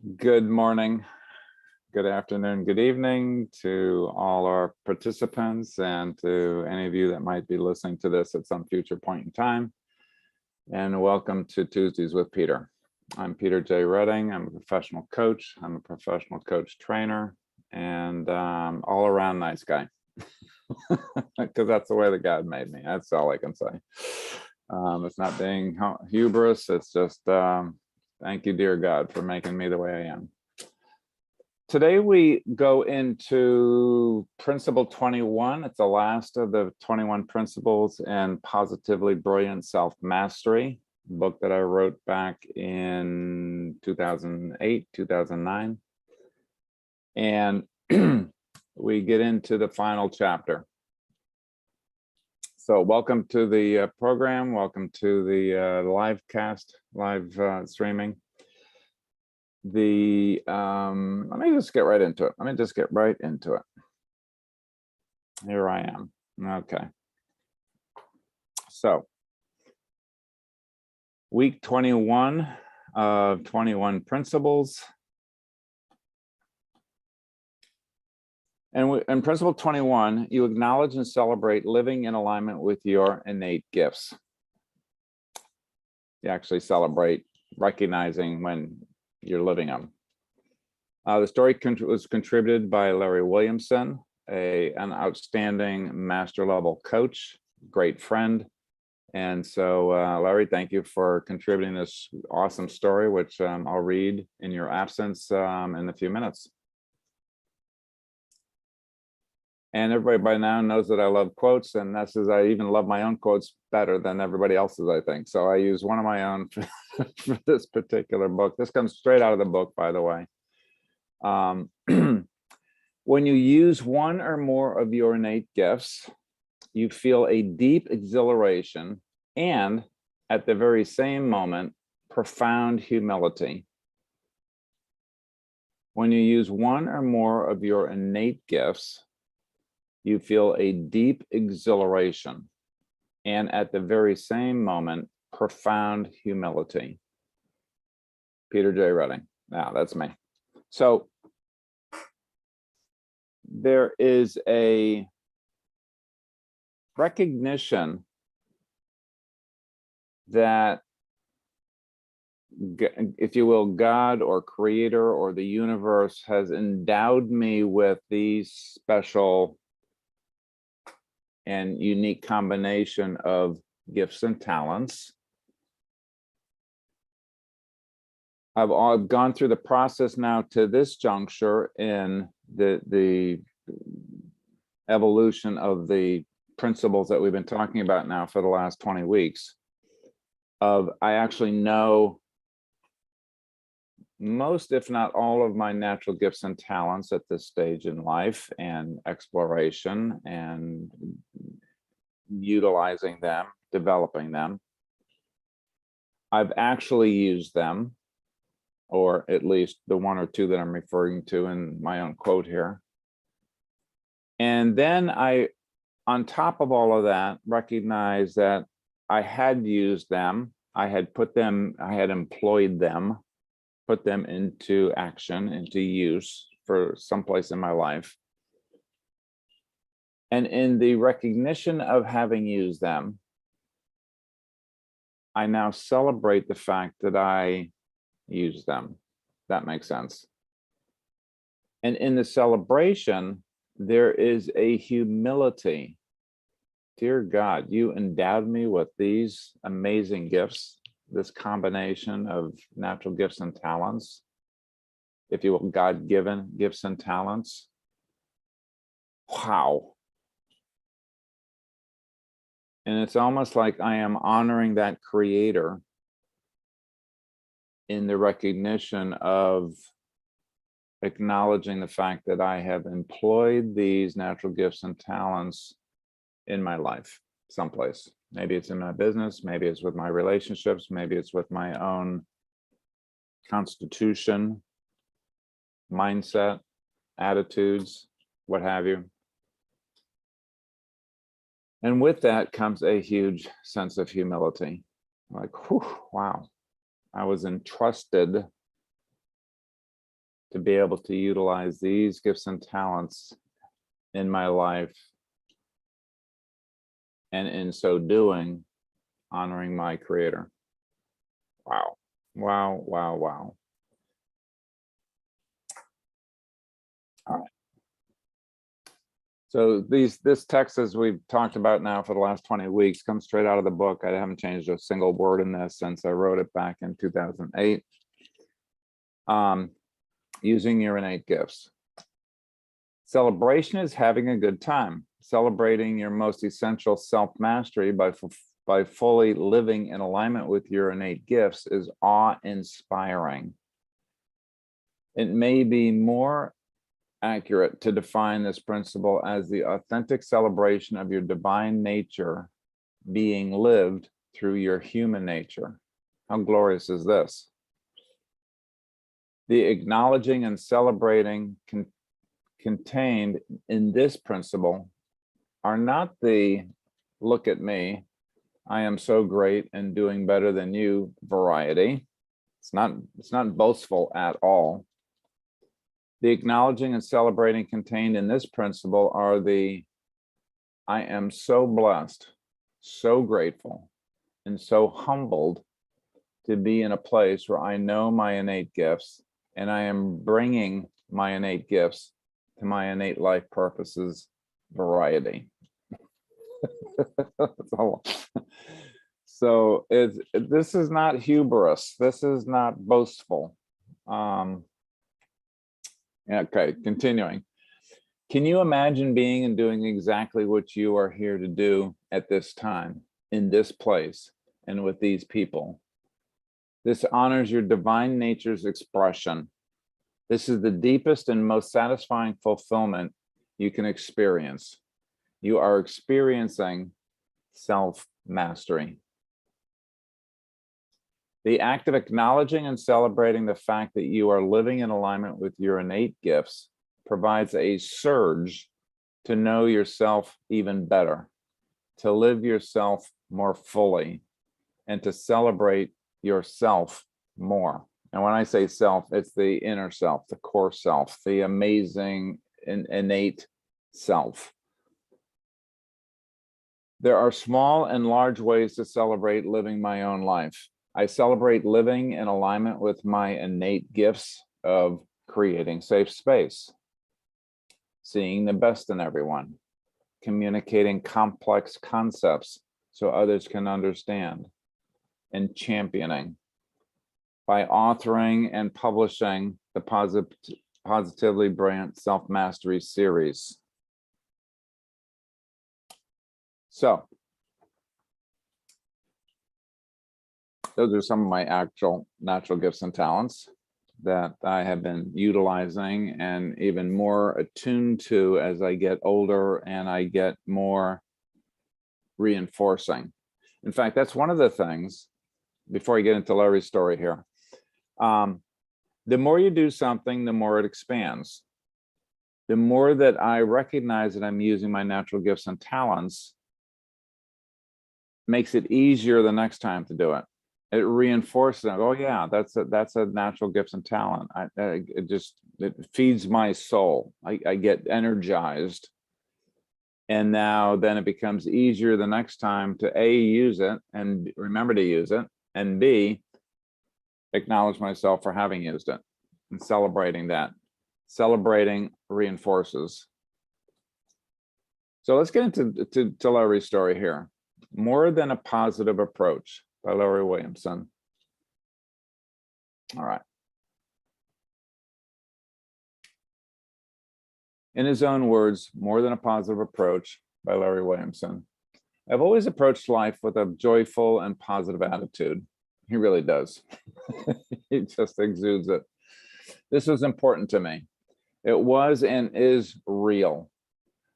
Good morning, good afternoon, good evening to all our participants and to any of you that might be listening to this at some future point in time. And welcome to Tuesdays with Peter. I'm Peter J. Redding. I'm a professional coach. I'm a professional coach trainer and all around nice guy. Because that's the way that God made me. That's all I can say. It's not being hubris. It's just thank you, dear God, for making me the way I am. Today we go into principle 21. It's the last of the 21 principles in Positively Brilliant Self-Mastery, book that I wrote back in 2008, 2009. And we get into the final chapter. So welcome to the program. Welcome to the live streaming. Let me just get right into it. Here I am. Okay. So week 21 of 21 principles. And in principle 21, you acknowledge and celebrate living in alignment with your innate gifts. You actually celebrate recognizing when you're living them. The story was contributed by Larry Williamson, an outstanding master level coach, great friend. And so Larry, thank you for contributing this awesome story, which I'll read in your absence in a few minutes. And everybody by now knows that I love quotes, and that's as I even love my own quotes better than everybody else's, I think. So I use one of my own for this particular book. This comes straight out of the book, by the way. When you use one or more of your innate gifts, you feel a deep exhilaration and, at the very same moment, profound humility. When you use one or more of your innate gifts, you feel a deep exhilaration and, at the very same moment, profound humility. Peter J. Redding. Now, that's me. So there is a recognition that, if you will, God or Creator or the universe has endowed me with these special and unique combination of gifts and talents. I've gone through the process now to this juncture in the evolution of the principles that we've been talking about now for the last 20 weeks. I actually know most, if not all, of my natural gifts and talents at this stage in life and exploration and utilizing them, developing them. I've actually used them, or at least the one or two that I'm referring to in my own quote here. And then I, on top of all of that, recognized that I had used them, I had employed them, put them into action, into use for someplace in my life. And in the recognition of having used them, I now celebrate the fact that I use them. That makes sense. And in the celebration, there is a humility. Dear God, you endowed me with these amazing gifts, this combination of natural gifts and talents, if you will, God-given gifts and talents. Wow. And it's almost like I am honoring that Creator in the recognition of acknowledging the fact that I have employed these natural gifts and talents in my life someplace. Maybe it's in my business, maybe it's with my relationships, maybe it's with my own constitution, mindset, attitudes, what have you. And with that comes a huge sense of humility. Like, whew, wow, I was entrusted to be able to utilize these gifts and talents in my life, and in so doing, honoring my Creator. Wow, wow, wow, wow. All right. So this text, as we've talked about now for the last 20 weeks, comes straight out of the book. I haven't changed a single word in this since I wrote it back in 2008. Using your innate gifts. Celebration is having a good time. Celebrating your most essential self-mastery by fully living in alignment with your innate gifts is awe-inspiring. It may be more accurate to define this principle as the authentic celebration of your divine nature being lived through your human nature. How glorious is this? The acknowledging and celebrating contained in this principle are not the "look at me, I am so great and doing better than you" variety. It's not boastful at all. The acknowledging and celebrating contained in this principle are the "I am so blessed, so grateful, and so humbled to be in a place where I know my innate gifts, and I am bringing my innate gifts to my innate life purposes" variety. So this is not hubris. This is not boastful. Okay, continuing. Can you imagine being and doing exactly what you are here to do at this time, in this place, and with these people? This honors your divine nature's expression. This is the deepest and most satisfying fulfillment you can experience. You are experiencing self-mastery. The act of acknowledging and celebrating the fact that you are living in alignment with your innate gifts provides a surge to know yourself even better, to live yourself more fully, and to celebrate yourself more. And when I say self, it's the inner self, the core self, the amazing innate self. There are small and large ways to celebrate living my own life. I celebrate living in alignment with my innate gifts of creating safe space, seeing the best in everyone, communicating complex concepts so others can understand, and championing. By authoring and publishing the Positively Brilliant Self-Mastery series. So, those are some of my actual natural gifts and talents that I have been utilizing and even more attuned to as I get older and I get more reinforcing. In fact, that's one of the things, before I get into Larry's story here, the more you do something, the more it expands. The more that I recognize that I'm using my natural gifts and talents, makes it easier the next time to do it. It reinforces it. Oh yeah, that's a natural gifts and talent. It feeds my soul. I get energized. And now then it becomes easier the next time to A, use it and remember to use it, and B, acknowledge myself for having used it and celebrating that. Celebrating reinforces. So let's get into Larry's story here. More Than a Positive Approach by Larry Williamson. All right. In his own words, More Than a Positive Approach by Larry Williamson. I've always approached life with a joyful and positive attitude. He really does. He just exudes it. This was important to me. It was and is real.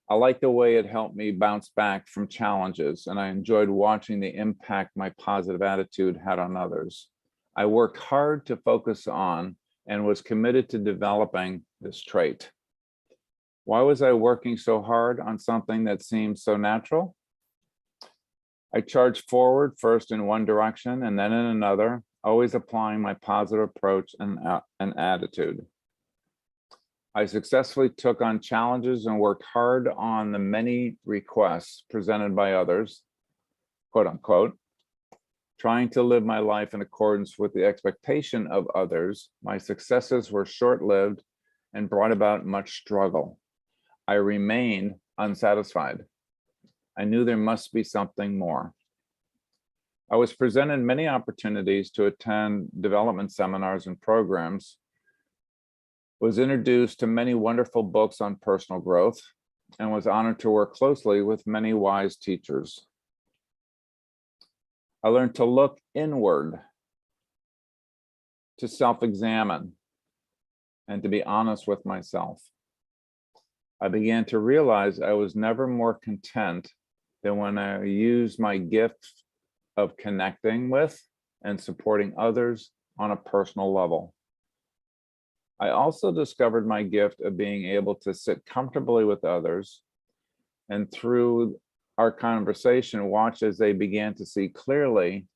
I like the way it helped me bounce back from challenges, and I enjoyed watching the impact my positive attitude had on others. I worked hard to focus on and was committed to developing this trait. Why was I working so hard on something that seemed so natural? I charged forward first in one direction and then in another, always applying my positive approach and attitude. I successfully took on challenges and worked hard on the many requests presented by others, quote unquote, trying to live my life in accordance with the expectation of others. My successes were short-lived and brought about much struggle. I remained unsatisfied. I knew there must be something more. I was presented many opportunities to attend development seminars and programs, was introduced to many wonderful books on personal growth, and was honored to work closely with many wise teachers. I learned to look inward, to self-examine, and to be honest with myself. I began to realize I was never more content than when I used my gift of connecting with and supporting others on a personal level. I also discovered my gift of being able to sit comfortably with others, and through our conversation, watch as they began to see clearly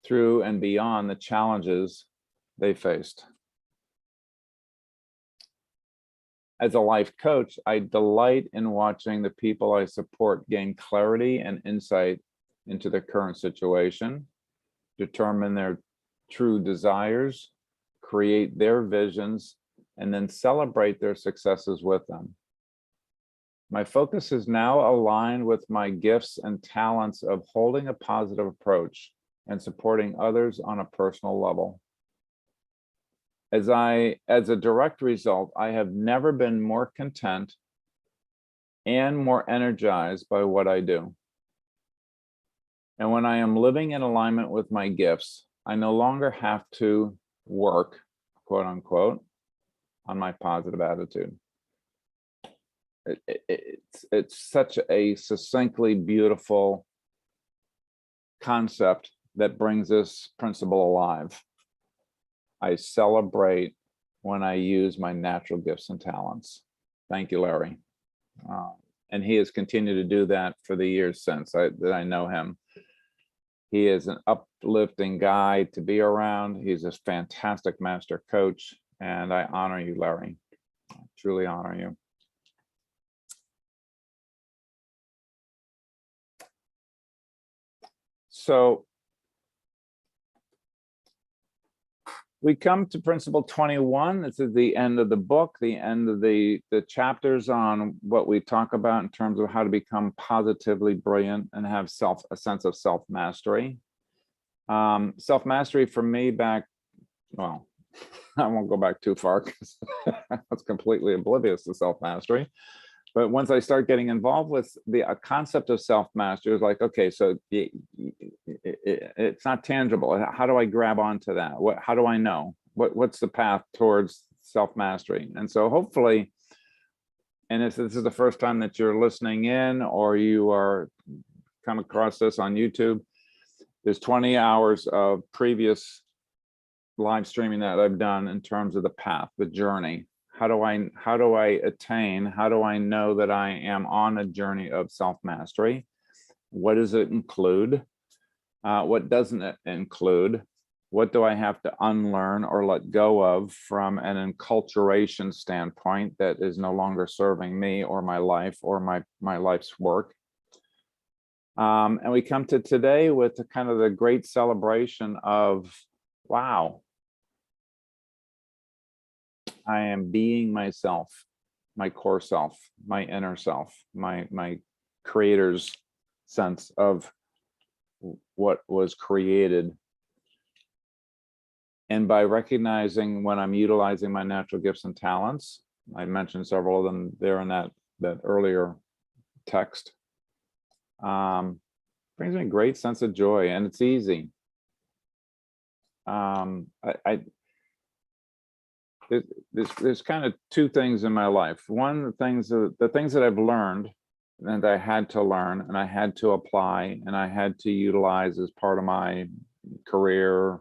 through and beyond the challenges they faced. As a life coach, I delight in watching the people I support gain clarity and insight into their current situation, determine their true desires, create their visions, and then celebrate their successes with them. My focus is now aligned with my gifts and talents of holding a positive approach and supporting others on a personal level. As a direct result, I have never been more content and more energized by what I do. And when I am living in alignment with my gifts, I no longer have to work, quote unquote, on my positive attitude. It's such a succinctly beautiful concept that brings this principle alive. I celebrate when I use my natural gifts and talents. Thank you, Larry. And he has continued to do that for the years since that I know him. He is an uplifting guy to be around. He's a fantastic master coach, and I honor you, Larry. I truly honor you. So we come to principle 21. This is the end of the book, the end of the chapters on what we talk about in terms of how to become positively brilliant and have a sense of self-mastery. Self-mastery for me well, I won't go back too far because I was completely oblivious to self-mastery. But once I start getting involved with the concept of self-mastery, it's like, okay, so it's not tangible. How do I grab onto that? How do I know? What's the path towards self-mastery? And so hopefully, and if this is the first time that you're listening in or you are come across this on YouTube, there's 20 hours of previous live streaming that I've done in terms of the path, the journey. How do I attain? How do I know that I am on a journey of self-mastery? What does it include? What doesn't it include? What do I have to unlearn or let go of from an enculturation standpoint that is no longer serving me or my life or my life's work? And we come to today with the kind of the great celebration of, wow, I am being myself, my core self, my inner self, my creator's sense of what was created. And by recognizing when I'm utilizing my natural gifts and talents, I mentioned several of them there in that earlier text, brings me a great sense of joy, and it's easy. There's kind of two things in my life. One, the things that I've learned and I had to learn and I had to apply and I had to utilize as part of my career,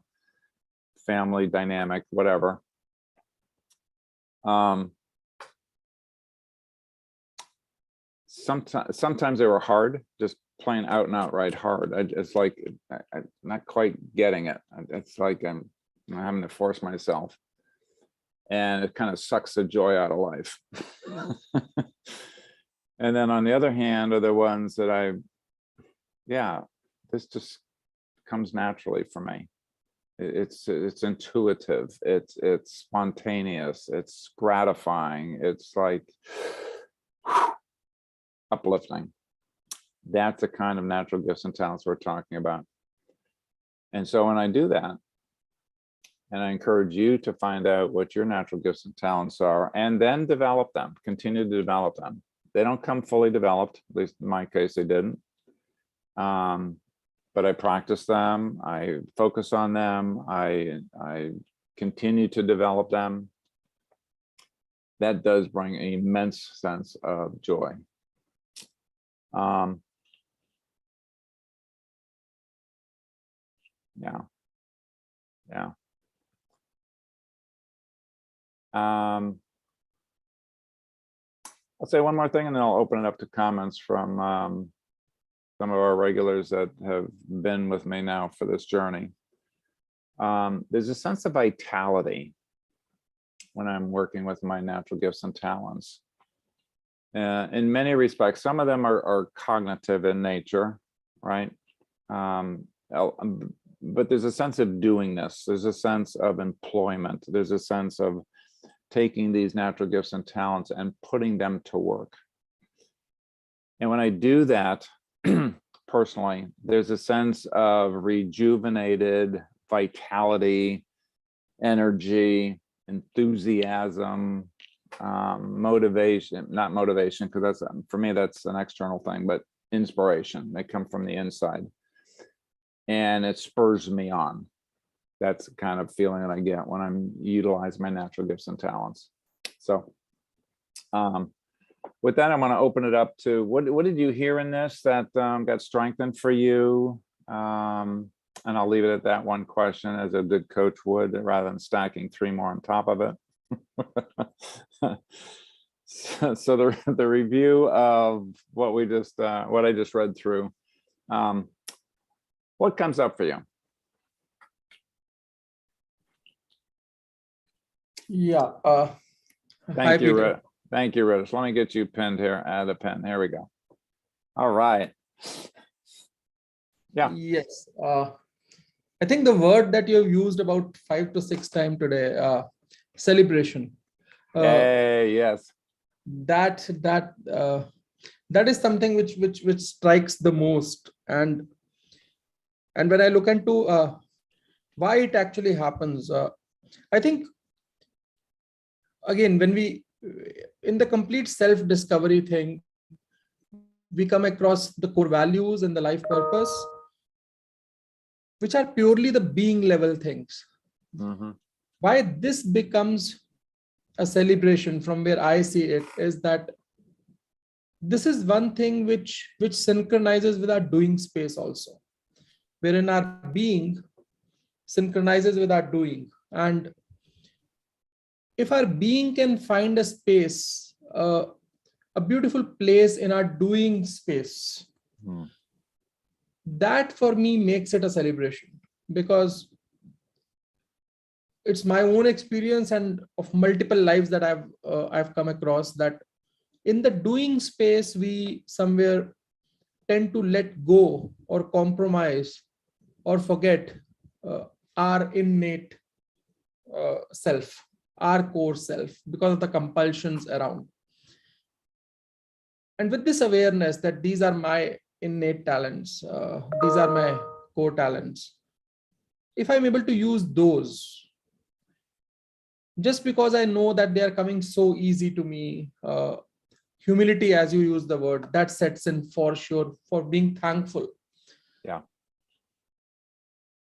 family dynamic, whatever. Sometimes they were hard, just plain out and outright hard. It's like I'm not quite getting it. It's like I'm having to force myself. and it kind of sucks the joy out of life. And then on the other hand are the ones that this just comes naturally for me. It's intuitive, it's spontaneous, it's gratifying, it's like uplifting. That's the kind of natural gifts and talents we're talking about. And so when I do that, and I encourage you to find out what your natural gifts and talents are, and then develop them, continue to develop them. They don't come fully developed, at least in my case, they didn't. But I practice them, I focus on them, I continue to develop them. That does bring an immense sense of joy. Yeah. I'll say one more thing and then I'll open it up to comments from some of our regulars that have been with me now for this journey. There's a sense of vitality when I'm working with my natural gifts and talents. In many respects, some of them are cognitive in nature, right? But there's a sense of doingness. There's a sense of employment. There's a sense of taking these natural gifts and talents and putting them to work. And when I do that, personally, there's a sense of rejuvenated vitality, energy, enthusiasm, motivation, not motivation, because that's, for me, that's an external thing, but inspiration. They come from the inside and it spurs me on. That's the kind of feeling that I get when I'm utilizing my natural gifts and talents. So with that, I'm going to open it up to what did you hear in this that got strengthened for you? And I'll leave it at that one question, as a good coach would, rather than stacking 3 more on top of it. So the review of what we just what I just read through, what comes up for you? Yeah. Thank you, thank you, Rich. Let me get you pinned here. Add a pen. Here we go. All right. Yeah. Yes. I think the word that you've used about 5 to 6 times today, celebration. Hey, yes. That is something which strikes the most. And when I look into why it actually happens, I think, again, when we, in the complete self-discovery thing, we come across the core values and the life purpose, which are purely the being level things. Mm-hmm. Why this becomes a celebration, from where I see it, is that this is one thing which synchronizes with our doing space also, wherein our being synchronizes with our doing. And if our being can find a space, a beautiful place in our doing space, that for me makes it a celebration, because it's my own experience and of multiple lives that I've come across, that in the doing space we somewhere tend to let go or compromise or forget our innate self, our core self, because of the compulsions around. And with this awareness that these are my innate talents, these are my core talents, if I'm able to use those, just because I know that they are coming so easy to me, humility, as you use the word, that sets in for sure, for being thankful. Yeah.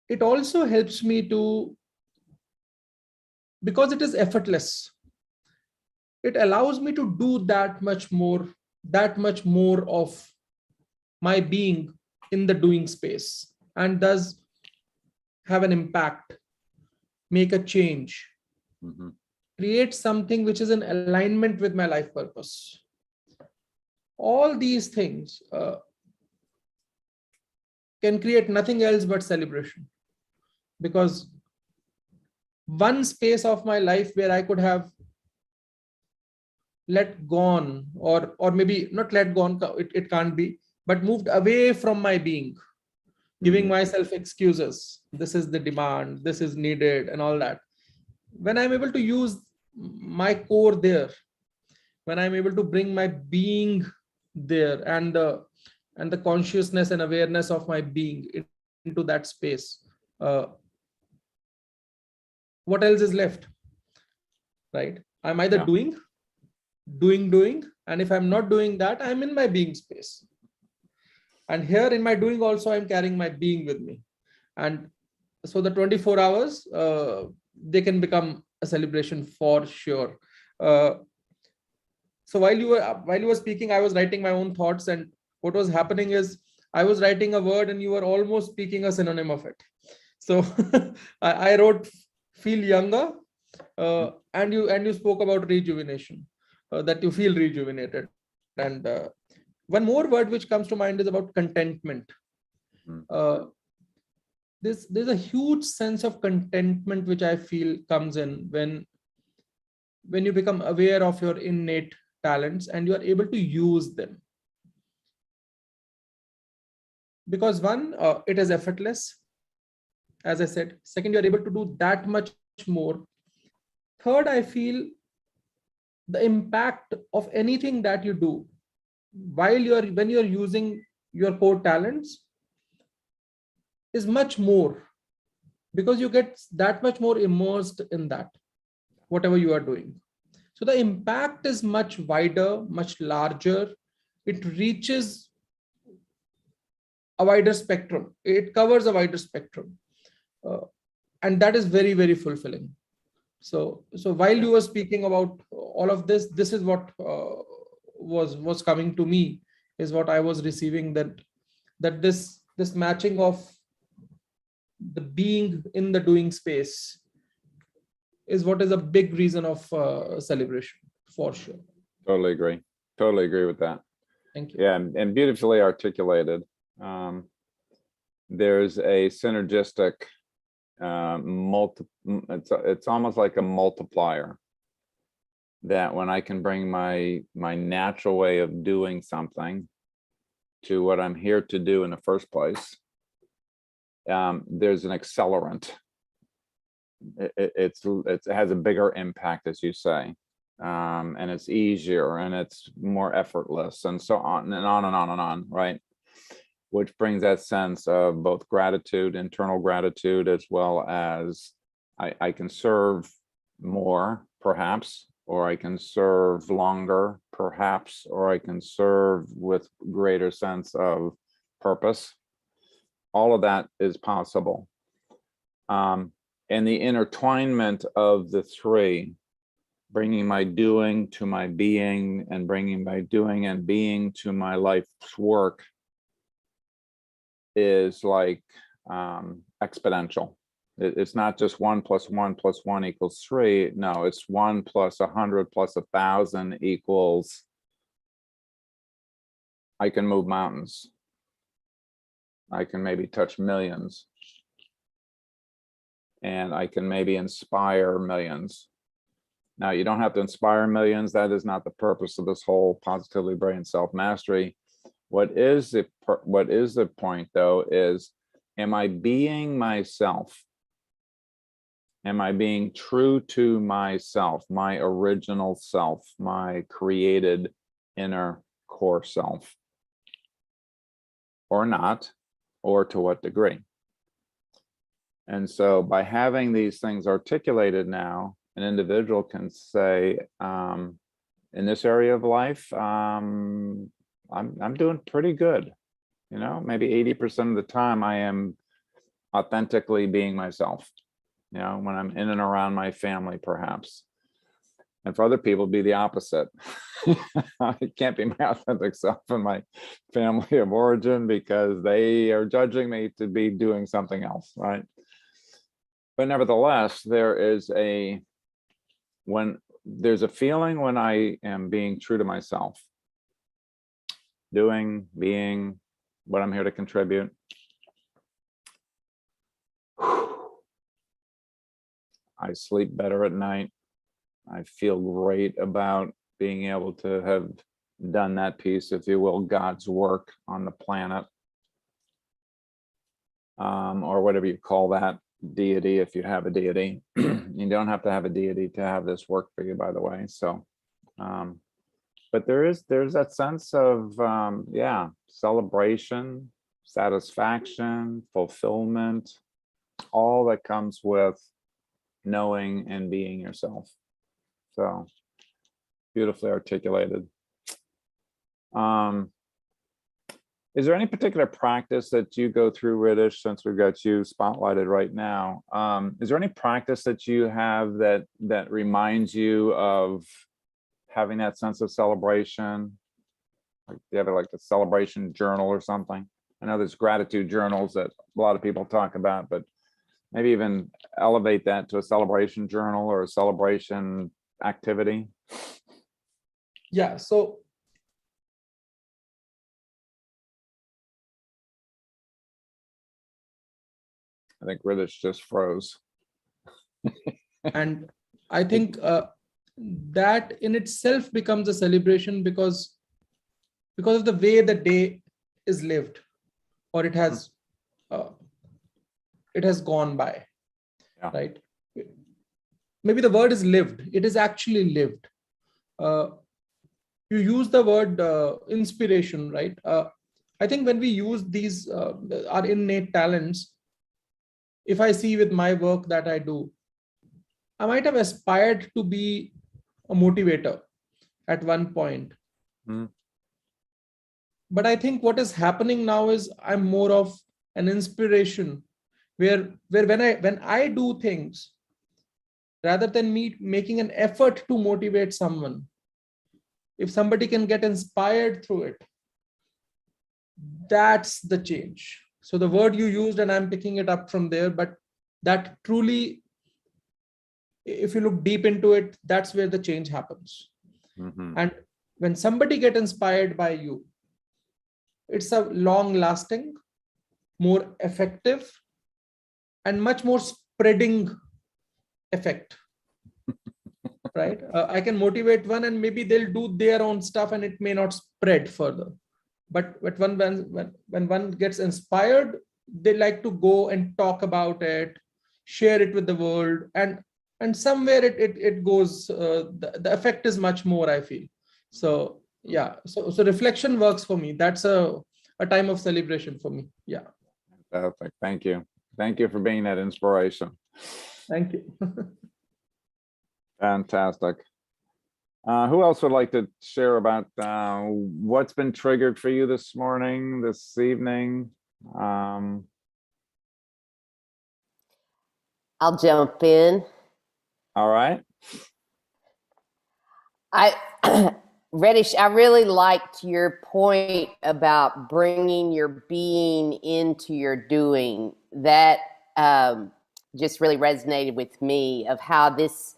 It also helps me to, because it is effortless, it allows me to do that much more of my being in the doing space, and does have an impact, make a change, create something which is in alignment with my life purpose. All these things can create nothing else but celebration, because one space of my life where I could have let gone, or maybe not let gone, it can't be, but moved away from my being, giving myself excuses. This is the demand, this is needed, and all that. When I'm able to use my core there, when I'm able to bring my being there, and the consciousness and awareness of my being into that space, uh, what else is left, right? I'm either doing, and if I'm not doing that, I'm in my being space. And here in my doing also, I'm carrying my being with me. And so the 24 hours, they can become a celebration for sure. uh, so while you were speaking, I was writing my own thoughts, and what was happening is I was writing a word and you were almost speaking a synonym of it. So I wrote feel younger, and you spoke about rejuvenation, that you feel rejuvenated. And one more word which comes to mind is about contentment. uh, there's a huge sense of contentment which I feel comes in when you become aware of your innate talents and you are able to use them. Because one, it is effortless, as I said. Second, you are able to do that much more. Third, I feel the impact of anything that you do when you're using your core talents is much more, because you get that much more immersed in that, whatever you are doing. So the impact is much wider, much larger. It reaches a wider spectrum. It covers a wider spectrum. And that is very, very fulfilling. So while you were speaking about all of this, this is what was coming to me, is what I was receiving, that this matching of the being in the doing space is what is a big reason of celebration, for sure. Totally agree. Totally agree with that. Thank you. Yeah, and beautifully articulated. There's a synergistic it's almost like a multiplier, that when I can bring my natural way of doing something to what I'm here to do in the first place, there's an accelerant. It has a bigger impact, as you say, and it's easier and it's more effortless, and so on and on and on and on, right? Which brings that sense of both gratitude, internal gratitude, as well as I can serve more, perhaps, or I can serve longer, perhaps, or I can serve with greater sense of purpose. All of that is possible. And the intertwinement of the three, bringing my doing to my being, and bringing my doing and being to my life's work, is like exponential. It's not just 1 + 1 + 1 = 3. No, it's 1 + 100 + 1,000 equals, I can move mountains. I can maybe touch millions. And I can maybe inspire millions. Now, you don't have to inspire millions. That is not the purpose of this whole positively brilliant self-mastery. What is the point, though, is, am I being myself? Am I being true to myself, my original self, my created inner core self? Or not, or to what degree? And so by having these things articulated now, an individual can say, in this area of life, I'm doing pretty good. You know, maybe 80% of the time I am authentically being myself, you know, when I'm in and around my family, perhaps. And for other people, be the opposite. It can't be my authentic self in my family of origin, because they are judging me to be doing something else, right? But nevertheless, there's a feeling when I am being true to myself, doing, being what I'm here to contribute. I sleep better at night. I feel great about being able to have done that piece, if you will, God's work on the planet, or whatever you call that, deity, if you have a deity. You don't have to have a deity to have this work for you, by the way. So, but there's that sense of, yeah, celebration, satisfaction, fulfillment, all that comes with knowing and being yourself. So beautifully articulated. Is there any particular practice that you go through, Riddhish, since we've got you spotlighted right now? Is there any practice that you have that reminds you of having that sense of celebration? Like, do you have like a celebration journal or something? I know there's gratitude journals that a lot of people talk about, but maybe even elevate that to a celebration journal or a celebration activity. Yeah, so I think Riddhish just froze. and I think that in itself becomes a celebration because of the way the day is lived, or it has gone by. Yeah. Right? Maybe the word is lived. It is actually lived. You use the word inspiration, right? I think when we use these our innate talents, if I see with my work that I do, I might have aspired to be a motivator at one point. Mm. But I think what is happening now is I'm more of an inspiration, where when I do things, rather than me making an effort to motivate someone, if somebody can get inspired through it, that's the change. So the word you used, and I'm picking it up from there, but that truly, if you look deep into it, that's where the change happens. Mm-hmm. And when somebody get inspired by you, it's a long lasting, more effective, and much more spreading effect. Right? I can motivate one and maybe they'll do their own stuff and it may not spread further. But when one gets inspired, they like to go and talk about it, share it with the world, and somewhere it goes. The effect is much more, I feel. So yeah, so reflection works for me. That's a time of celebration for me. Yeah. Fantastic. Thank you for being that inspiration. Thank you. Fantastic. Who else would like to share about what's been triggered for you this morning, this evening? I'll jump in. All right. Reddish, I really liked your point about bringing your being into your doing. That just really resonated with me, of how this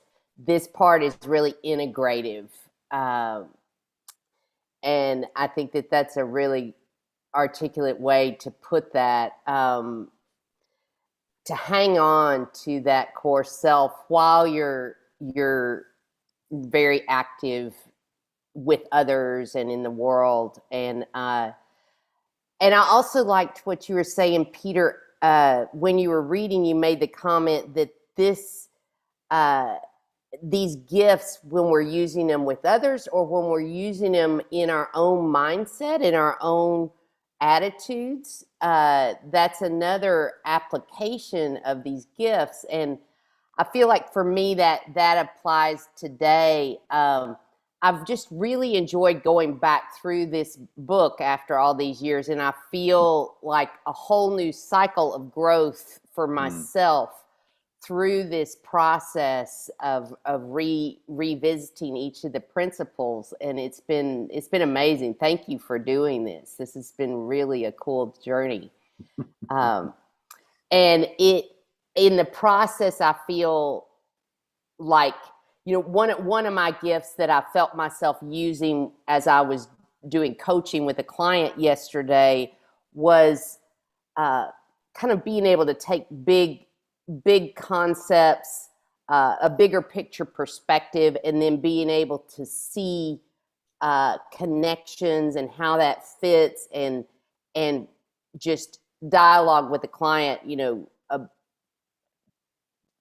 part is really integrative. And I think that's a really articulate way to put that, to hang on to that core self while you're very active with others and in the world. And I also liked what you were saying, Peter. When you were reading, you made the comment that these gifts, when we're using them with others or when we're using them in our own mindset, in our own attitudes, that's another application of these gifts. And I feel like for me that applies today. I've just really enjoyed going back through this book after all these years, and I feel like a whole new cycle of growth for myself through this process of revisiting each of the principles. And it's been amazing. Thank you for doing this. This has been really a cool journey. And in the process, I feel like, one of my gifts that I felt myself using as I was doing coaching with a client yesterday was kind of being able to take big concepts a bigger picture perspective, and then being able to see connections and how that fits, and just dialogue with the client,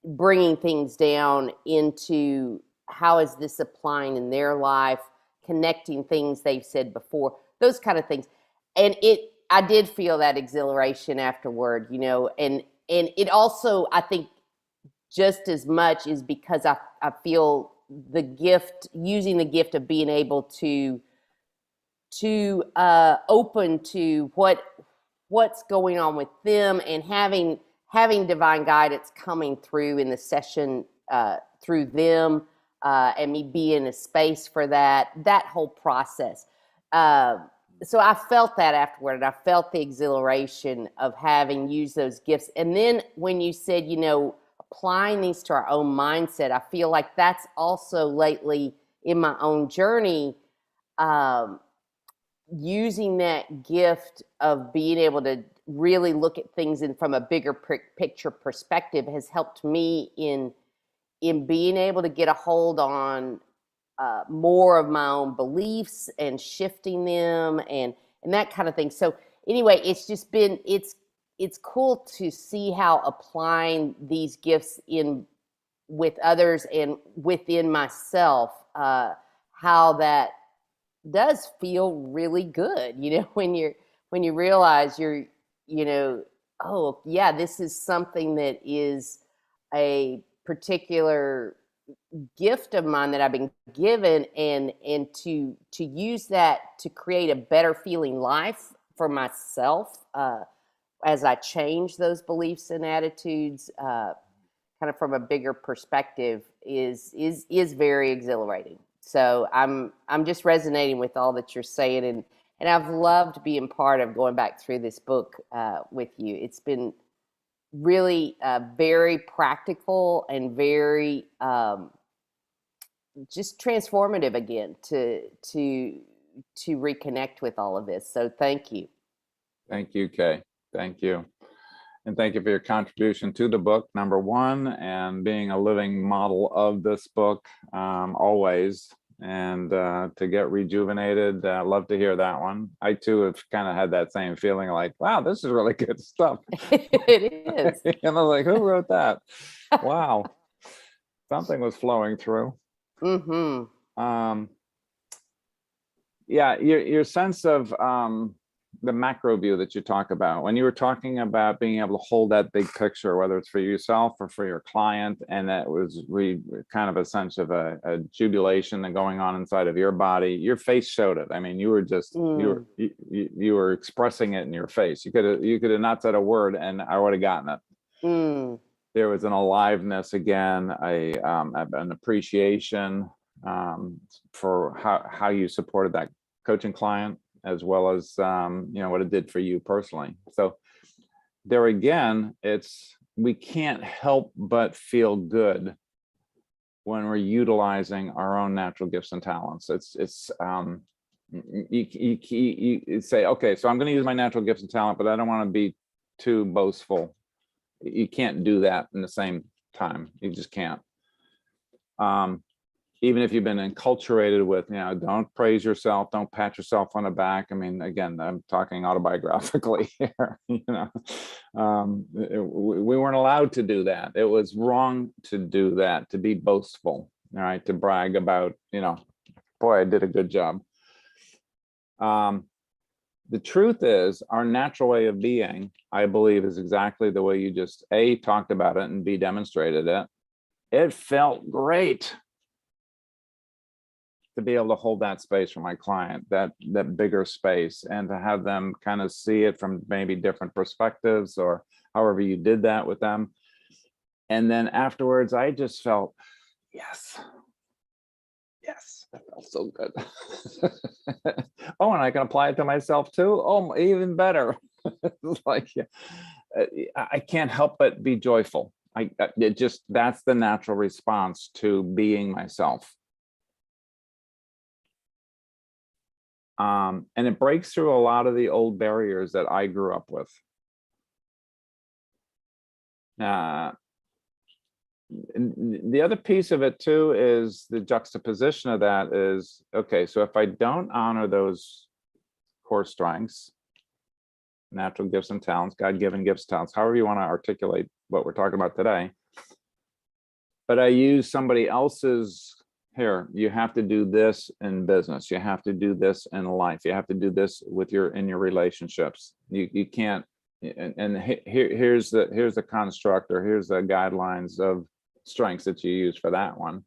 bringing things down into how is this applying in their life, connecting things they've said before, those kind of things. And I did feel that exhilaration afterward, and it also, I think, just as much is because I feel using the gift of being able to open to what's going on with them, and having divine guidance coming through in the session through them, and me be in a space for that whole process. So I felt that afterward, and I felt the exhilaration of having used those gifts. And then when you said, applying these to our own mindset, I feel like that's also lately in my own journey, using that gift of being able to really look at things from a bigger picture perspective has helped me in being able to get a hold on more of my own beliefs and shifting them and that kind of thing. So anyway, it's just been, it's cool to see how applying these gifts with others and within myself, how that does feel really good, when you realize you're, oh yeah, this is something that is a particular gift of mine that I've been given, and to use that to create a better feeling life for myself, as I change those beliefs and attitudes, kind of from a bigger perspective, is very exhilarating. So I'm just resonating with all that you're saying, and I've loved being part of going back through this book with you. It's been really very practical and very just transformative again to reconnect with all of this. So thank you. Thank you, Kay. Thank you. And thank you for your contribution to the book, number one, and being a living model of this book always. And to get rejuvenated, love to hear that one. I too have kind of had that same feeling, like, wow, this is really good stuff. It is. And I was like, who wrote that? Wow. Something was flowing through. Mm-hmm. Yeah, your sense of the macro view that you talk about, when you were talking about being able to hold that big picture, whether it's for yourself or for your client, and that was kind of a sense of a jubilation and going on inside of your body, your face showed it. I mean, you were just you were expressing it in your face. You could have not said a word and I would have gotten it. There was an aliveness again, an appreciation for how you supported that coaching client, as well as what it did for you personally. So there again, we can't help but feel good when we're utilizing our own natural gifts and talents. You say, okay, so I'm going to use my natural gifts and talent, but I don't want to be too boastful. You can't do that in the same time. You just can't. Even if you've been enculturated with, don't praise yourself, don't pat yourself on the back. I mean, again, I'm talking autobiographically here. We weren't allowed to do that. It was wrong to do that, to be boastful, all right, to brag about, boy, I did a good job. The truth is, our natural way of being, I believe, is exactly the way you just A, talked about it, and B, demonstrated it. It felt great to be able to hold that space for my client, that bigger space, and to have them kind of see it from maybe different perspectives, or however you did that with them. And then afterwards, I just felt, yes, that felt so good. Oh, and I can apply it to myself too. Oh, even better. It's like, I can't help but be joyful. That's the natural response to being myself. And it breaks through a lot of the old barriers that I grew up with. And the other piece of it too is the juxtaposition of that is, okay, so if I don't honor those core strengths, natural gifts and talents, God-given gifts, talents, however you want to articulate what we're talking about today, but I use somebody else's, here, you have to do this in business, you have to do this in life, you have to do this with in your relationships. You can't, and here's the construct, or here's the guidelines of strengths that you use for that one,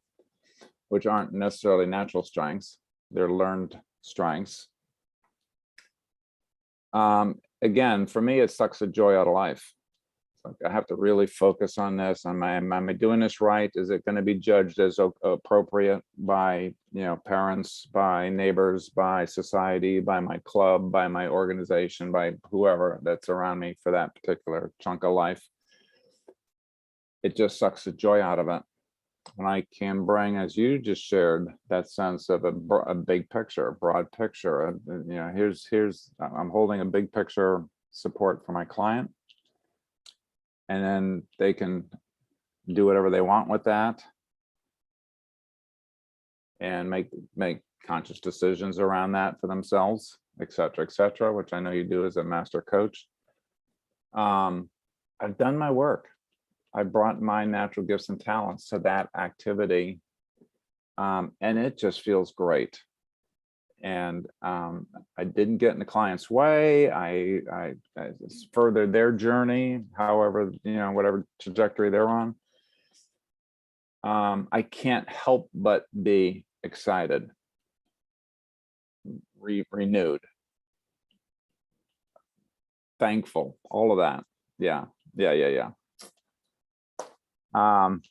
which aren't necessarily natural strengths, they're learned strengths. Again, for me, it sucks the joy out of life. Like, I have to really focus on this. Am I doing this right? Is it going to be judged as appropriate by, parents, by neighbors, by society, by my club, by my organization, by whoever that's around me for that particular chunk of life? It just sucks the joy out of it. When I can bring, as you just shared, that sense of a big picture, a broad picture. I'm holding a big picture support for my client, and then they can do whatever they want with that, and make conscious decisions around that for themselves, et cetera, which I know you do as a master coach. I've done my work. I brought my natural gifts and talents to that activity, and it just feels great. And I didn't get in the client's way. I furthered their journey, however, whatever trajectory they're on. I can't help but be excited, renewed, thankful, all of that. Yeah. And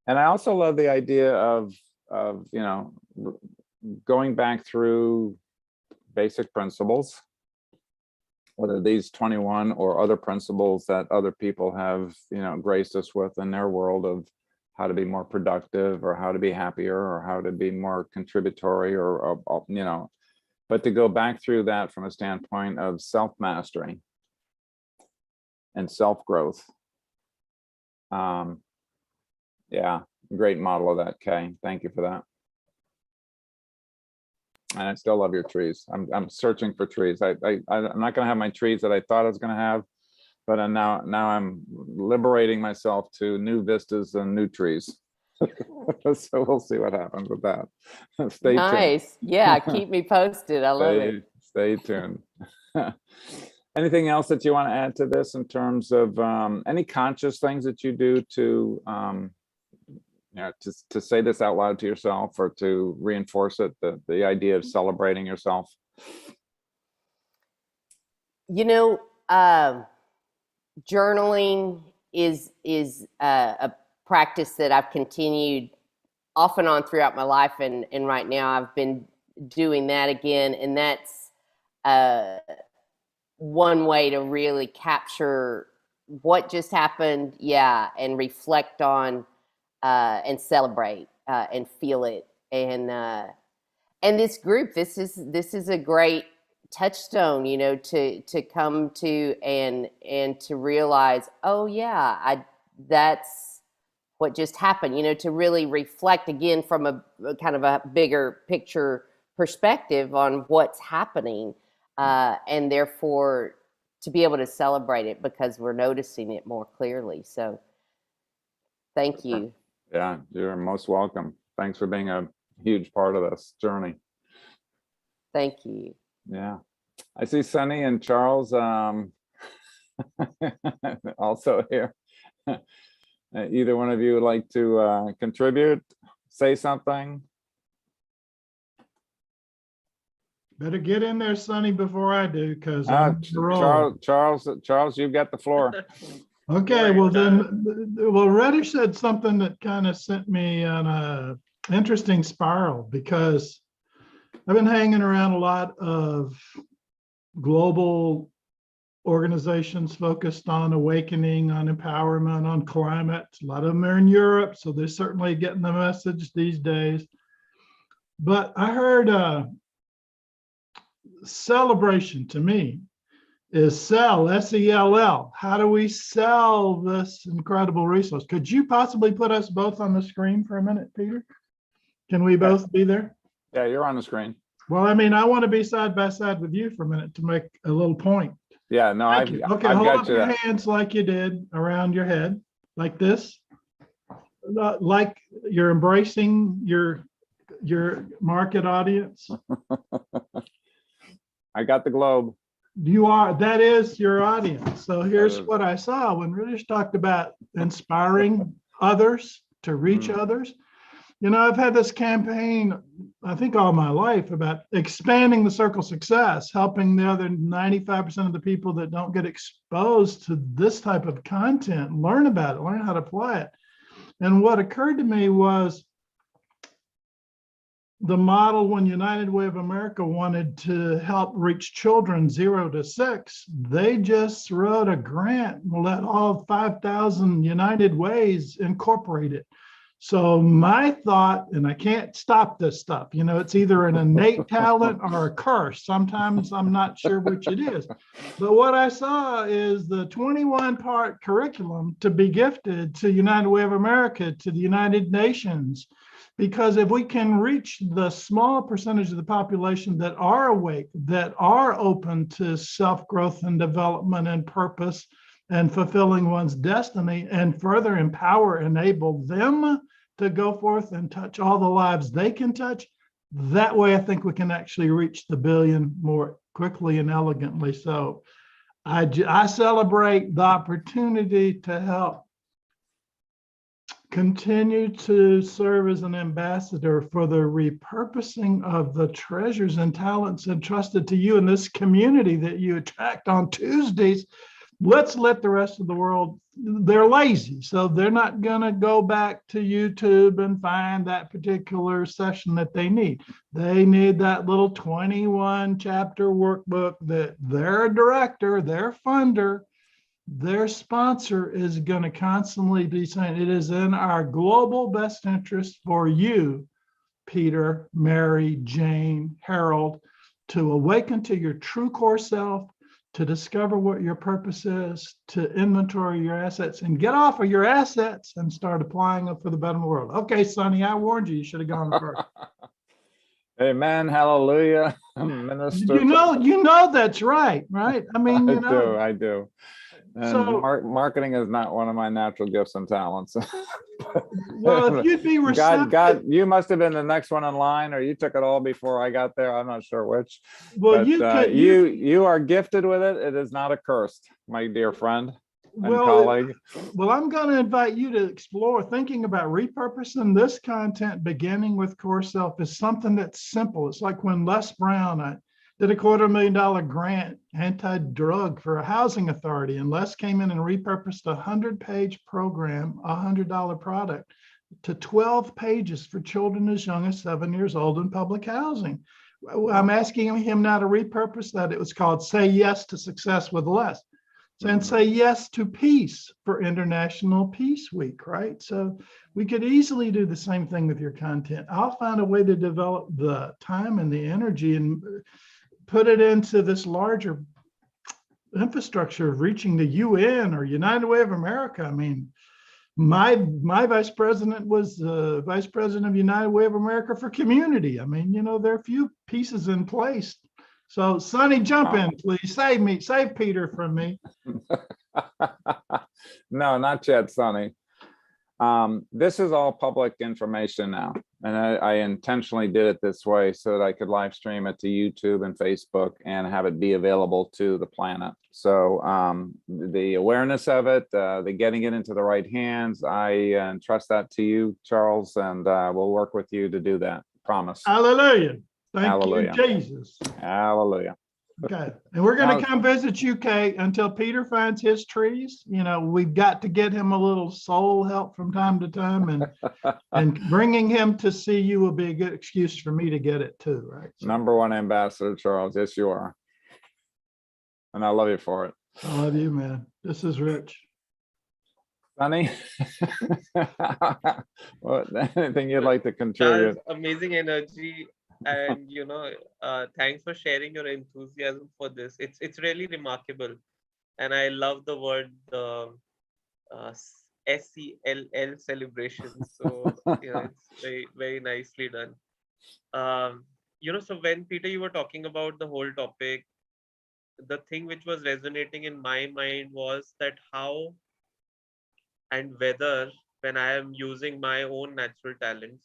I also love the idea of going back through basic principles, whether these 21 or other principles that other people have, graced us with in their world of how to be more productive, or how to be happier, or how to be more contributory, or but to go back through that from a standpoint of self-mastery and self-growth. Yeah, great model of that, Kay. Thank you for that. And I still love your trees. I'm searching for trees. I'm not going to have my trees that I thought I was going to have, but now I'm liberating myself to new vistas and new trees. So we'll see what happens with that. Stay tuned. Nice. Yeah, keep me posted. I love it. Stay tuned. Anything else that you want to add to this in terms of any conscious things that you do to to say this out loud to yourself, or to reinforce it, the idea of celebrating yourself? Journaling is a practice that I've continued off and on throughout my life, and right now I've been doing that again, and that's one way to really capture what just happened, and reflect on and celebrate and feel it, and this group, this is a great touchstone, to come to and to realize, oh yeah, that's what just happened, to really reflect again from a kind of a bigger picture perspective on what's happening, and therefore to be able to celebrate it because we're noticing it more clearly. So thank you. Yeah, you're most welcome. Thanks for being a huge part of this journey. Thank you. Yeah, I see Sunny and Charles also here. Either one of you would like to contribute, say something? Better get in there, Sonny, before I do, because I'm Charles, you've got the floor. Okay, well Reddish said something that kind of sent me on a interesting spiral, because I've been hanging around a lot of global organizations focused on awakening, on empowerment, on climate. A lot of them are in Europe, so they're certainly getting the message these days. But I heard celebration to me is sell, S-E-L-L. How do we sell this incredible resource? Could you possibly put us both on the screen for a minute, Peter? Can we both be there? Yeah, you're on the screen. Well, I mean, I want to be side by side with you for a minute to make a little point. Yeah, no, Thank you. Okay, I've hold got up you your that. hands like you did around your head, like this. Like you're embracing your market audience. I got the globe. You are, that is your audience. So here's is. what I saw when Rich talked about inspiring others to reach others. You know, I've had this campaign, I think all my life, about expanding the circle of success, helping the other 95% of the people that don't get exposed to this type of content, learn about it, learn how to apply it. And what occurred to me was the model when United Way of America wanted to help reach children 0 to 6, they just wrote a grant and let all 5,000 United Ways incorporate it. So my thought, and I can't stop this stuff, you know, it's either an innate talent or a curse. Sometimes I'm not sure which it is. But what I saw is the 21-part curriculum to be gifted to United Way of America, to the United Nations. Because if we can reach the small percentage of the population that are awake, that are open to self-growth and development and purpose and fulfilling one's destiny, and further empower, enable them to go forth and touch all the lives they can touch, that way I think we can actually reach the billion more quickly and elegantly. So I celebrate the opportunity to help continue to serve as an ambassador for the repurposing of the treasures and talents entrusted to you in this community that you attract on Tuesdays. Let's let the rest of the world, they're lazy, so they're not gonna go back to YouTube and find that particular session that they need. They need that little 21 chapter workbook that their director, their funder, their sponsor is going to constantly be saying it is in our global best interest for you, Peter, Mary, Jane, Harold, to awaken to your true core self, to discover what your purpose is, to inventory your assets and get off of your assets and start applying them for the better world. Okay, Sonny, I warned you, you should have gone first. Amen. Hallelujah. Minister. You know that's right? I mean, you know. I do. And So- marketing is not one of my natural gifts and talents. Well, if you'd be receptive. God, you must have been the next one in line, or you took it all before I got there. I'm not sure which. Well, But you are gifted with it. It is not a curse, my dear friend and colleague. Well, I'm going to invite you to explore thinking about repurposing this content, beginning with Core Self, is something that's simple. It's like when Les Brown, I did a $250,000 grant, anti-drug, for a housing authority, and Les came in and repurposed a 100-page program, a $100 product, to 12 pages for children as young as 7 years old in public housing. I'm asking him now to repurpose that. It was called Say Yes to Success with Les. And say yes to peace for International Peace Week, right? So we could easily do the same thing with your content. I'll find a way to develop the time and the energy and put it into this larger infrastructure of reaching the UN or United Way of America. I mean, my vice president was the vice president of United Way of America for Community. I mean, you know, there are a few pieces in place. So Sonny, jump in, please. Save me, save Peter from me. No, not yet, Sonny. This is all public information now, and I intentionally did it this way so that I could live stream it to YouTube and Facebook and have it be available to the planet. So the awareness of it, the getting it into the right hands, I entrust that to you, Charles, and we'll work with you to do that. Promise. Hallelujah. Thank Hallelujah. you, Jesus. Hallelujah. Okay, and we're going to come visit you, Kate, until Peter finds his trees. You know, we've got to get him a little soul help from time to time, and bringing him to see you will be a good excuse for me to get it too, right? So, #1 ambassador, Charles. Yes, you are. And I love you for it. I love you, man. This is Rich. Sonny, anything you'd like to contribute? Amazing energy. And thanks for sharing your enthusiasm for this. It's really remarkable, and I love the word SELL celebrations. So it's very very nicely done. Um, so when Peter, you were talking about the whole topic, the thing which was resonating in my mind was that how and whether, when I am using my own natural talents,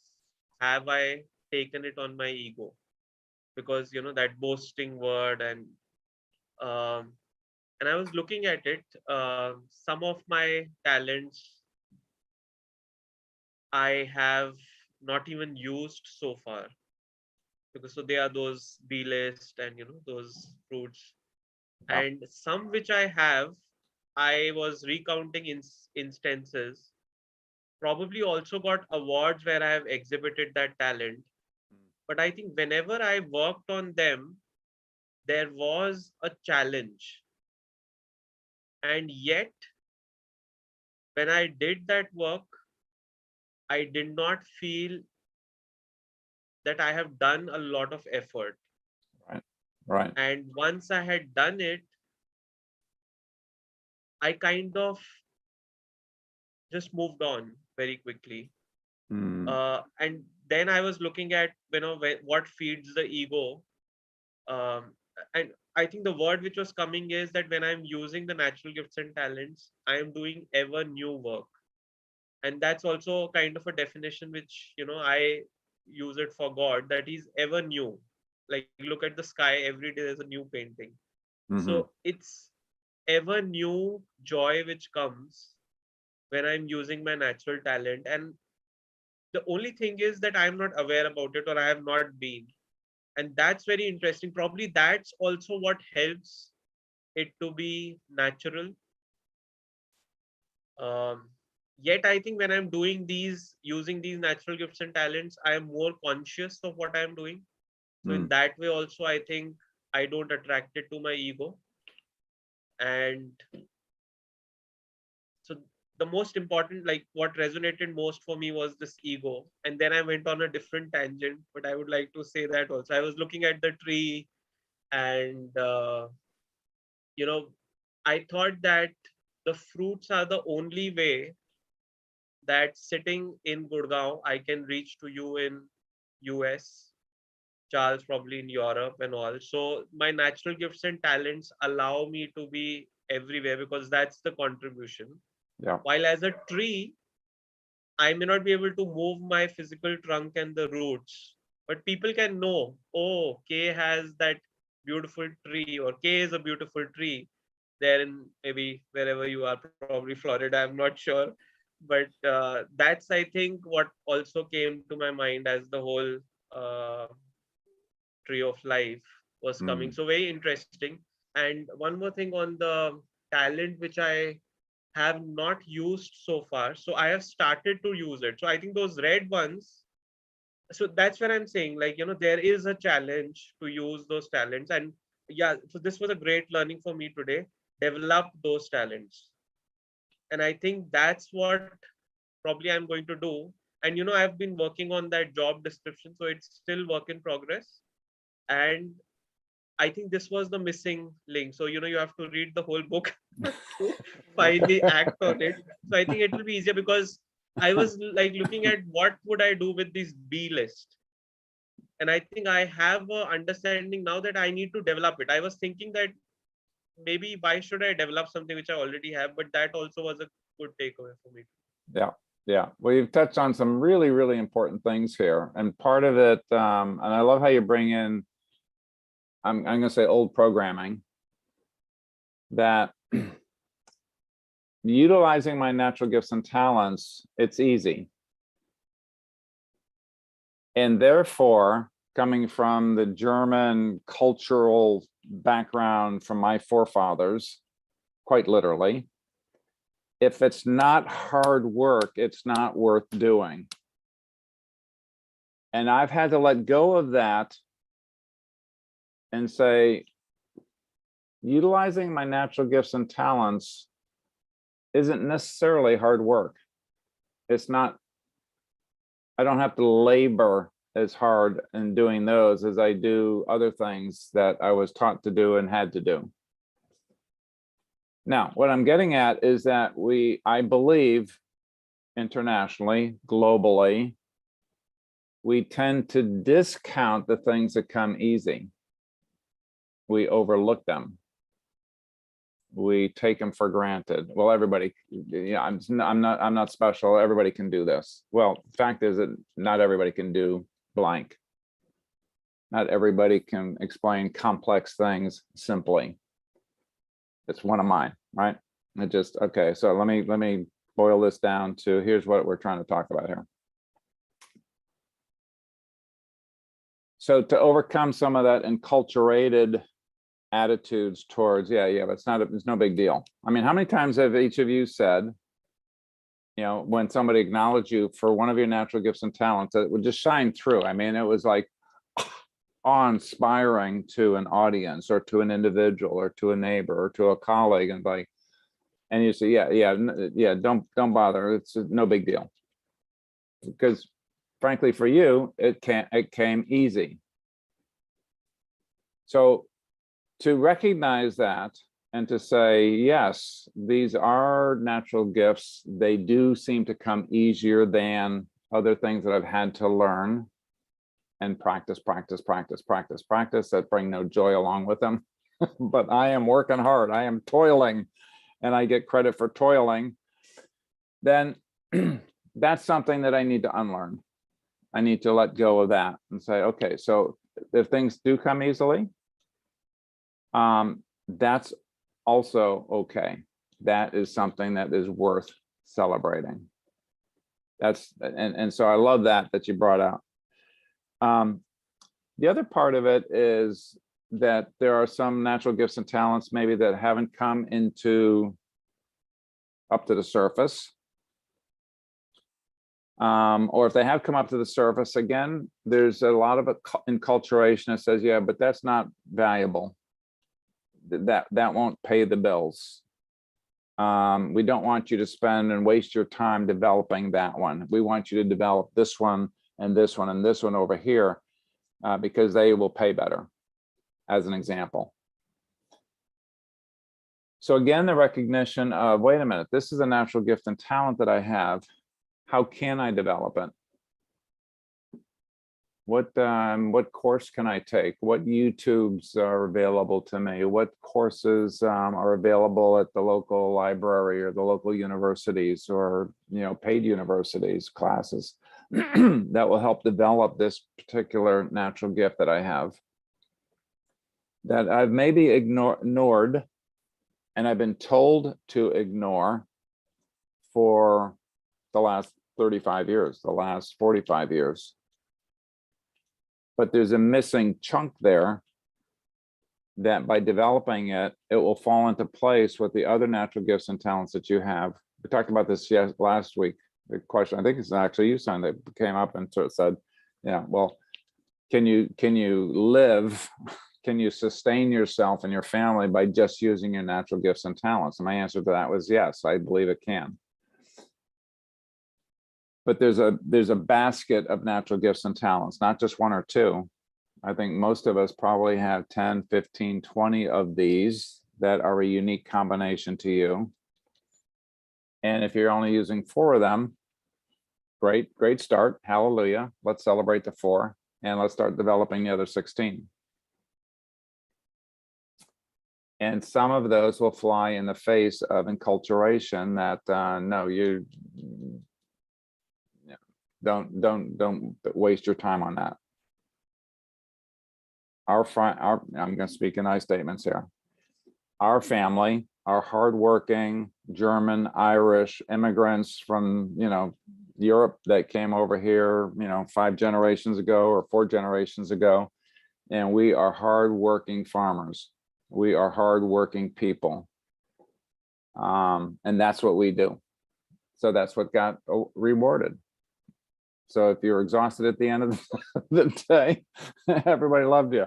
have I taken it on my ego? Because that boasting word, um, and I was looking at it. Some of my talents I have not even used so far, because so they are those B list and those fruits, Yeah. and some which I have. I was recounting instances, probably also got awards where I have exhibited that talent. But I think whenever I worked on them, there was a challenge. And yet, when I did that work, I did not feel that I have done a lot of effort. Right. Right. And once I had done it, I kind of just moved on very quickly. Mm. And then I was looking at, what feeds the ego. And I think the word which was coming is that when I'm using the natural gifts and talents, I am doing ever new work. And that's also kind of a definition which I use it for God, that He's ever new. Like, look at the sky, every day there's a new painting. Hmm. So it's ever new joy which comes when I'm using my natural talent. And the only thing is that I'm not aware about it, or I have not been. And that's very interesting. Probably that's also what helps it to be natural. um, Yet I think when I'm doing these, using these natural gifts and talents, I am more conscious of what I'm doing. So in Mm. that way also, I think I don't attract it to my ego. And so the most important, like what resonated most for me, was this ego. And then I went on a different tangent, but I would like to say that also I was looking at the tree, and you know I thought that the fruits are the only way that sitting in Gurgaon, I can reach to you in US, Charles probably in Europe and all. So my natural gifts and talents allow me to be everywhere, because that's the contribution. Yeah. While as a tree, I may not be able to move my physical trunk and the roots, but people can know, oh, K has that beautiful tree, or K is a beautiful tree there in maybe wherever you are, probably Florida, I'm not sure. But that's, I think, what also came to my mind as the whole uh, tree of life was coming. Mm. So very interesting. And one more thing on the talent which I have not used so far. So I have started to use it. So I think those red ones, so that's where I'm saying, like, there is a challenge to use those talents. And yeah, so this was a great learning for me today. Develop those talents. And I think that's what probably I'm going to do. And I've been working on that job description, so it's still work in progress. And I think this was the missing link. So you have to read the whole book to finally act on it. So I think it will be easier, because I was like looking at what would I do with this B list. And I think I have a understanding now that I need to develop it. I was thinking that maybe why should I develop something which I already have, but that also was a good takeaway for me. Yeah. Yeah. Well, you've touched on some really, really important things here. And part of it, and I love how you bring in, I'm going to say old programming, that utilizing my natural gifts and talents, it's easy. And therefore, coming from the German cultural background from my forefathers, quite literally, if it's not hard work, it's not worth doing. And I've had to let go of that and say, utilizing my natural gifts and talents isn't necessarily hard work. It's not, I don't have to labor as hard in doing those as I do other things that I was taught to do and had to do. Now, what I'm getting at is that I believe internationally, globally, we tend to discount the things that come easy. We overlook them. We take them for granted. Well, everybody, yeah, I'm not special. Everybody can do this. Well, the fact is that not everybody can do blank. Not everybody can explain complex things simply. It's one of mine, right? Okay, so let me boil this down to here's what we're trying to talk about here. So to overcome some of that enculturated attitudes towards, yeah, but it's no big deal. I mean, how many times have each of you said, when somebody acknowledged you for one of your natural gifts and talents, that would just shine through? I mean, it was like awe-inspiring to an audience or to an individual or to a neighbor or to a colleague, and you say, yeah, don't bother. It's no big deal. Because frankly, for you, it came easy. So to recognize that and to say, yes, these are natural gifts. They do seem to come easier than other things that I've had to learn and practice that bring no joy along with them. But I am working hard. I am toiling, and I get credit for toiling. Then that's something that I need to unlearn. I need to let go of that and say, okay, so if things do come easily, that's also okay. That is something that is worth celebrating. And so I love that you brought out. The other part of it is that there are some natural gifts and talents maybe that haven't come up to the surface. Or if they have come up to the surface, again, there's a lot of enculturation that says, yeah, but that's not valuable. That won't pay the bills. We don't want you to spend and waste your time developing that one. We want you to develop this one and this one and this one over here because they will pay better, as an example. So again, the recognition of, wait a minute, this is a natural gift and talent that I have. How can I develop it? What course can I take? What YouTubes are available to me? What courses are available at the local library or the local universities or paid universities, classes that will help develop this particular natural gift that I have, that I've maybe ignored and I've been told to ignore for the last 35 years, the last 45 years. But there's a missing chunk there that by developing it, it will fall into place with the other natural gifts and talents that you have. We talked about this last week. The question, I think it's actually you, son, that came up and sort of said, yeah, well, can you live, can you sustain yourself and your family by just using your natural gifts and talents? And my answer to that was yes, I believe it can. But there's a basket of natural gifts and talents, not just one or two. I think most of us probably have 10, 15, 20 of these that are a unique combination to you. And if you're only using 4 of them, great start. Hallelujah. Let's celebrate the 4 and let's start developing the other 16. And some of those will fly in the face of enculturation that no, you don't waste your time on that. I'm going to speak in I statements here. Our family, our hardworking German, Irish immigrants from Europe that came over here 5 generations ago or 4 generations ago, and we are hardworking farmers. We are hardworking people, and that's what we do. So that's what got rewarded. So if you're exhausted at the end of the day, everybody loved you.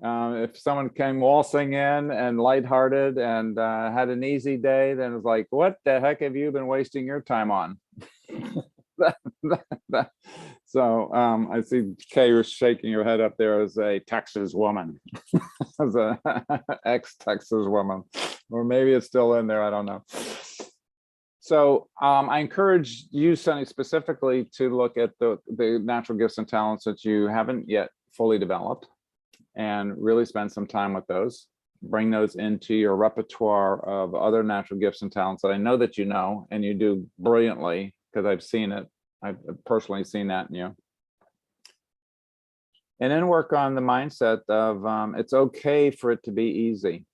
If someone came waltzing in and lighthearted and had an easy day, then it's like, what the heck have you been wasting your time on? So I see Kay, you're shaking your head up there as a Texas woman, as a ex-Texas woman, or maybe it's still in there, I don't know. So I encourage you, Sunny, specifically to look at the natural gifts and talents that you haven't yet fully developed and really spend some time with those. Bring those into your repertoire of other natural gifts and talents that I know that you know and you do brilliantly, because I've seen it. I've personally seen that in you. And then work on the mindset of it's okay for it to be easy.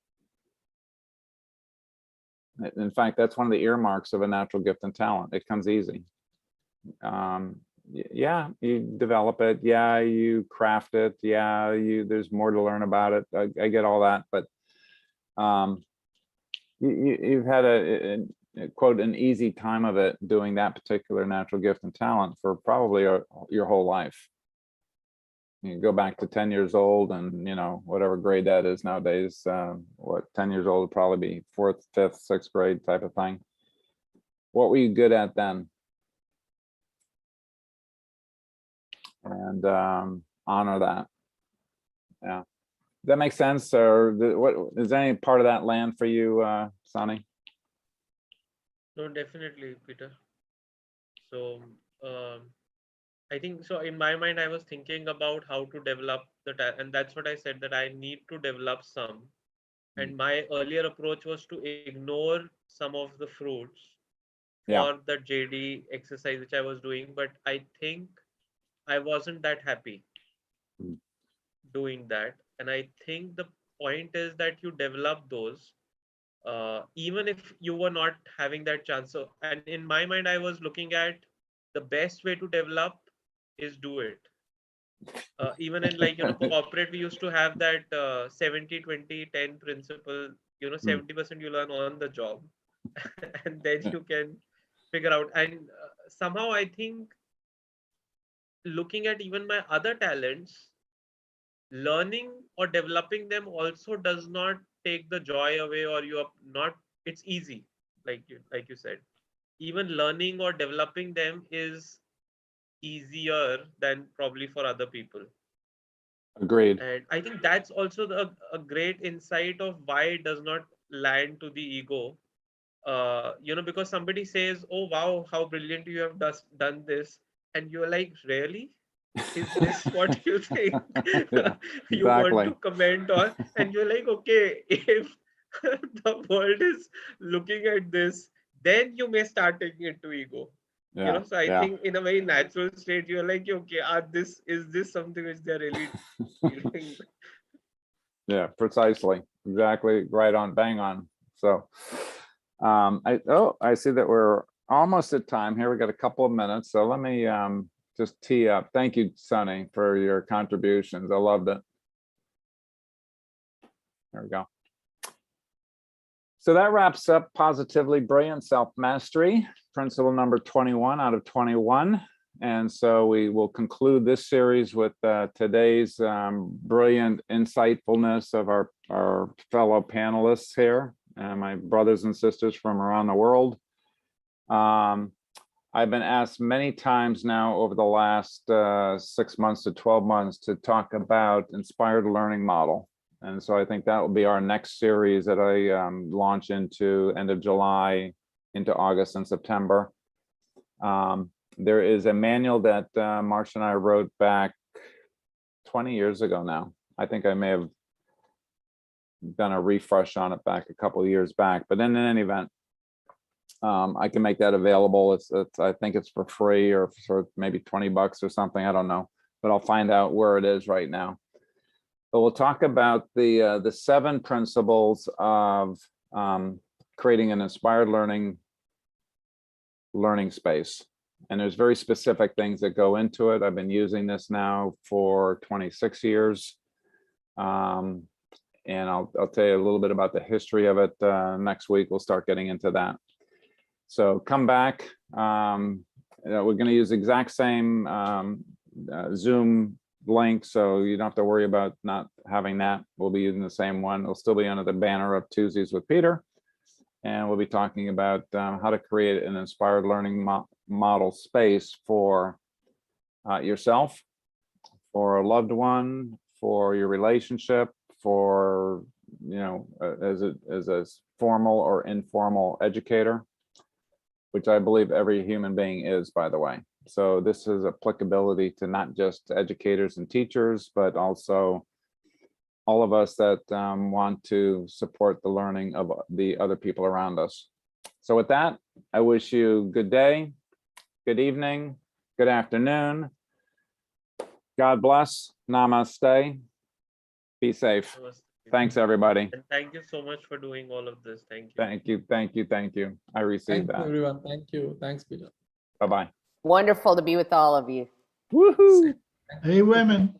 In fact, that's one of the earmarks of a natural gift and talent. It comes easy. Yeah, you develop it. Yeah, you craft it. Yeah, there's more to learn about it. I get all that, but you've had a quote an easy time of it doing that particular natural gift and talent for probably your whole life. You go back to 10 years old and, you know, whatever grade that is nowadays, 10 years old would probably be 4th, 5th, 6th grade type of thing. What were you good at then? And honor that. Yeah. Does that make sense? Or what is there any part of that land for you, Sonny? No, definitely, Peter. So I think so. In my mind, I was thinking about how to develop and that's what I said, that I need to develop some. And my earlier approach was to ignore some of the fruits for the JD exercise which I was doing, but I think I wasn't that happy doing that. And I think the point is that you develop those even if you were not having that chance. So, and in my mind, I was looking at the best way to develop is do it. Even in, like, corporate, we used to have that 70, 20, 10 principle, 70% you learn on the job and then you can figure out. And somehow I think looking at even my other talents, learning or developing them also does not take the joy away, or you are not, it's easy. Like you said, even learning or developing them is easier than probably for other people. Agreed. And I think that's also a great insight of why it does not land to the ego. Because somebody says, oh wow, how brilliant you have done this, and you're like, really? Is this what you think Yeah, you want exactly. to comment on? And you're like, okay, if the world is looking at this, then you may start taking it to ego. Yeah, So I yeah. think in a very natural state, you're like, okay, is this something which they're really feeling? Yeah, precisely. Exactly. Right on, bang on. So I see that we're almost at time here. We got a couple of minutes. So let me just tee up. Thank you, Sonny, for your contributions. I loved it. There we go. So that wraps up Positively Brilliant Self-Mastery, principle number 21 out of 21. And so we will conclude this series with today's brilliant insightfulness of our fellow panelists here, and my brothers and sisters from around the world. I've been asked many times now over the last 6 months to 12 months to talk about inspired learning model. And so I think that will be our next series that I launch into end of July, into August and September. There is a manual that Marcia and I wrote back 20 years ago now. I think I may have done a refresh on it back a couple of years back, but in any event, I can make that available. It's I think it's for free or for maybe 20 bucks or something. I don't know, but I'll find out where it is right now. But we'll talk about the 7 principles of creating an inspired learning space. And there's very specific things that go into it. I've been using this now for 26 years. And I'll tell you a little bit about the history of it next week. We'll start getting into that. So come back. We're going to use the exact same Zoom link, so you don't have to worry about not having that. We'll be using the same one. It'll still be under the banner of Tuesdays with Peter. And we'll be talking about how to create an inspired learning model space for yourself, for a loved one, for your relationship, for, as a formal or informal educator, which I believe every human being is, by the way. So this is applicability to not just educators and teachers, but also all of us that want to support the learning of the other people around us. So with that, I wish you good day, good evening, good afternoon. God bless. Namaste. Be safe. Thanks, everybody. And thank you so much for doing all of this. Thank you. Thank you. Thank you. Thank you. I Thank received you, that. everyone. Thank you. Thanks, Peter. Bye-bye. Wonderful to be with all of you. Woohoo. Hey, women.